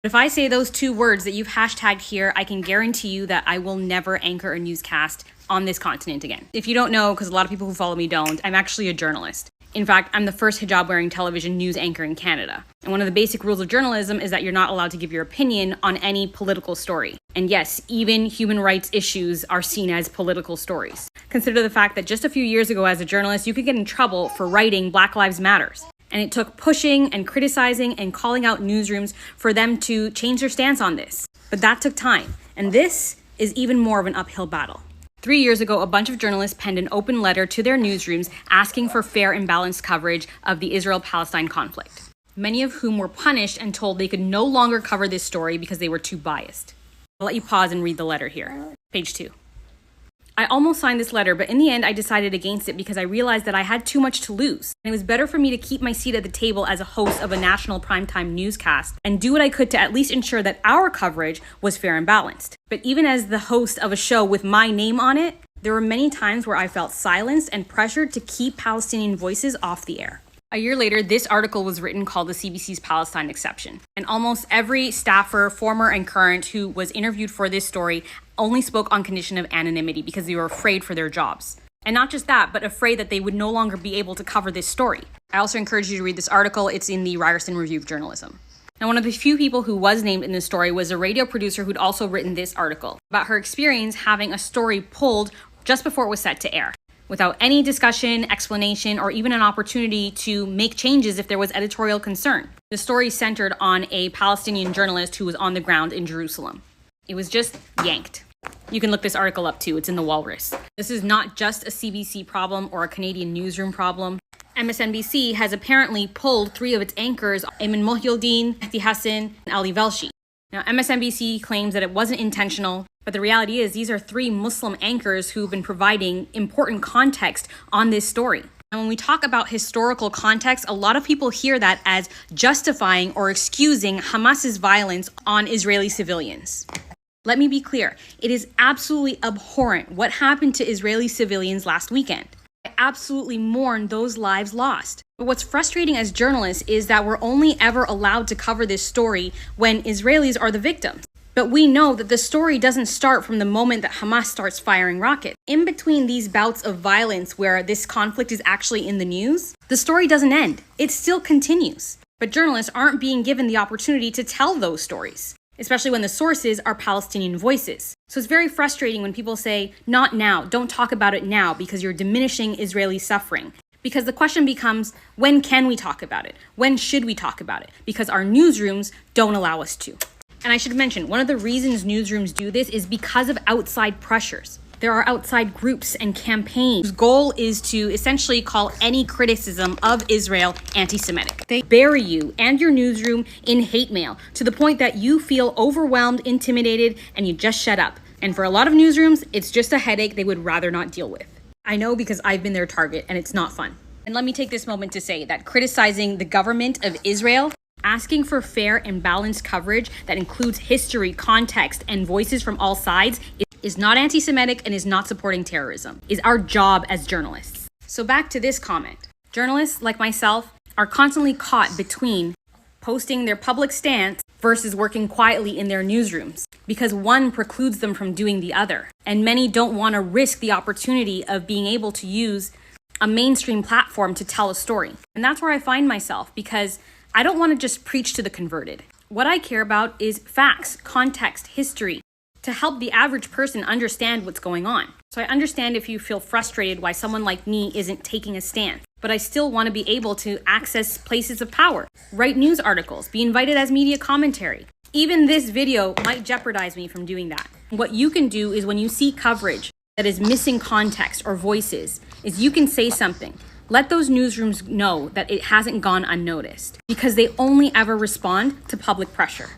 If I say those two words that you've hashtagged here, I can guarantee you that I will never anchor a newscast on this continent again. If you don't know, because a lot of people who follow me don't, I'm actually a journalist. In fact, I'm the first hijab-wearing television news anchor in Canada. And one of the basic rules of journalism is that you're not allowed to give your opinion on any political story. And yes, even human rights issues are seen as political stories. Consider the fact that just a few years ago as a journalist, you could get in trouble for writing Black Lives Matters. And it took pushing and criticizing and calling out newsrooms for them to change their stance on this. But that took time. And this is even more of an uphill battle. 3 years ago, a bunch of journalists penned an open letter to their newsrooms asking for fair and balanced coverage of the Israel-Palestine conflict, many of whom were punished and told they could no longer cover this story because they were too biased. I'll let you pause and read the letter here. Page 2. I almost signed this letter, but in the end, I decided against it because I realized that I had too much to lose. And it was better for me to keep my seat at the table as a host of a national primetime newscast and do what I could to at least ensure that our coverage was fair and balanced. But even as the host of a show with my name on it, there were many times where I felt silenced and pressured to keep Palestinian voices off the air. A year later, this article was written called the CBC's Palestine Exception. And almost every staffer, former and current, who was interviewed for this story only spoke on condition of anonymity because they were afraid for their jobs. And not just that, but afraid that they would no longer be able to cover this story. I also encourage you to read this article. It's in the Ryerson Review of Journalism. Now, one of the few people who was named in this story was a radio producer who'd also written this article about her experience having a story pulled just before it was set to air, without any discussion, explanation, or even an opportunity to make changes if there was editorial concern. The story centered on a Palestinian journalist who was on the ground in Jerusalem. It was just yanked. You can look this article up too, it's in the Walrus. This is not just a CBC problem or a Canadian newsroom problem. MSNBC has apparently pulled 3 of its anchors, Ayman Mohyeldin, Mehdi Hassan, and Ali Velshi. Now, MSNBC claims that it wasn't intentional, but the reality is these are 3 Muslim anchors who've been providing important context on this story. And when we talk about historical context, a lot of people hear that as justifying or excusing Hamas's violence on Israeli civilians. Let me be clear, it is absolutely abhorrent what happened to Israeli civilians last weekend. I absolutely mourn those lives lost. But what's frustrating as journalists is that we're only ever allowed to cover this story when Israelis are the victims. But we know that the story doesn't start from the moment that Hamas starts firing rockets. In between these bouts of violence where this conflict is actually in the news, the story doesn't end. It still continues. But journalists aren't being given the opportunity to tell those stories, especially when the sources are Palestinian voices. So it's very frustrating when people say, not now, don't talk about it now because you're diminishing Israeli suffering. Because the question becomes, when can we talk about it? When should we talk about it? Because our newsrooms don't allow us to. And I should mention, one of the reasons newsrooms do this is because of outside pressures. There are outside groups and campaigns whose goal is to essentially call any criticism of Israel anti-Semitic. They bury you and your newsroom in hate mail to the point that you feel overwhelmed, intimidated, and you just shut up. And for a lot of newsrooms, it's just a headache they would rather not deal with. I know because I've been their target and it's not fun. And let me take this moment to say that criticizing the government of Israel, asking for fair and balanced coverage that includes history, context, and voices from all sides is not anti-Semitic and is not supporting terrorism. It's our job as journalists. So back to this comment. Journalists like myself are constantly caught between posting their public stance versus working quietly in their newsrooms because one precludes them from doing the other. And many don't want to risk the opportunity of being able to use a mainstream platform to tell a story. And that's where I find myself because I don't want to just preach to the converted. What I care about is facts, context, history, to help the average person understand what's going on. So I understand if you feel frustrated why someone like me isn't taking a stand, but I still want to be able to access places of power, write news articles, be invited as media commentary. Even this video might jeopardize me from doing that. What you can do is when you see coverage that is missing context or voices, is you can say something. Let those newsrooms know that it hasn't gone unnoticed because they only ever respond to public pressure.